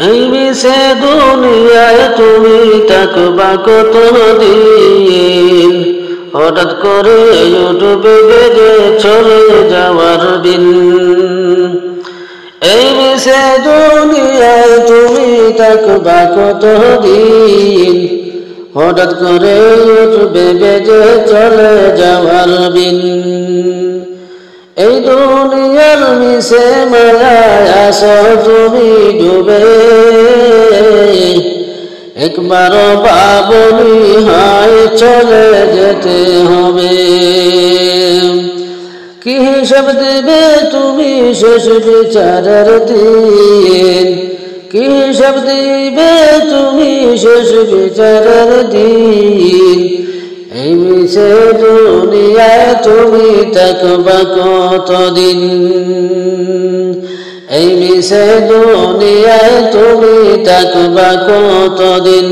এই মিছে দুনিয়ায় তুমি থাকবা কতদিন, হঠাৎ করে ইউটিউবে বেজে চলে যাওয়ার দিন। এই মিছে দুনিয়ায় তুমি থাকবা কতদিন, হঠাৎ করে ইউটিউবে বেজে চলে যাওয়ার দিন। এই দুনিয়ার মিছে মায়ায় আসো তুমি ডুবে, একবারও ভাবনি হয় চলে যেতে হবে। কি হিসাব দেবে তুমি শেষ বিচারের দিন, কি হিসাব দিবে তুমি শেষ বিচারের দিন। এই মিছে দুনিয়ায় তুমি থাকবা কতদিন, এই মিছে দুনিয়ায় তুমি থাকবা কতদিন।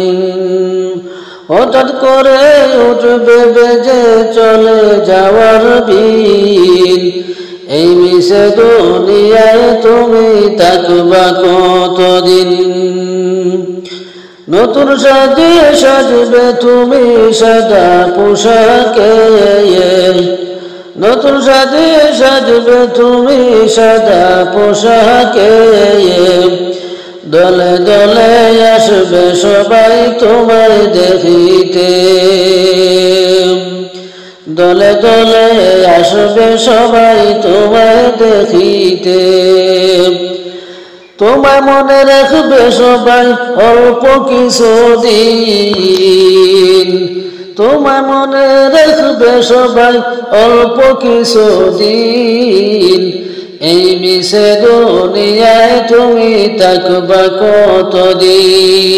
হঠাৎ করে উঠবে বেজে চলে যাওয়ার দিন, এই মিছে দুনিয়ায় তুমি থাকবা কতদিন। নতুন সাজিয়ে সাজবে তুমি সাদা পোশাকে, নতুন সাজিয়ে সাজবে তুমি সাদা পোশাকে। দলে দলে আসবে সবাই তোমায় দেখিতে, দলে দলে আসবে সবাই তোমায় দেখিতে। তোমায় মনে রাখবে সবাই অল্প কিছুদিন, তোমায় মনে রাখবে সবাই অল্প কিছুদিন। এই মিছে দুনিয়ায় তুমি থাকবা কতদিন,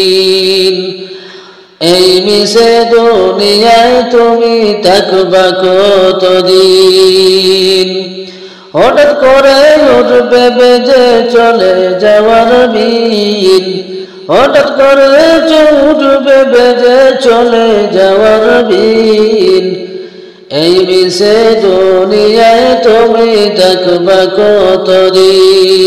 এই মিছে দুনিয়ায় তুমি থাকবা কতদিন। হঠাৎ করে উঠবে বেজে চলে যাওয়ার দিন, হঠাৎ করে উঠবে বেজে চলে যাওয়ার দিন। এই মিছে দুনিয়ায় তুমি থাকবা কতদিন।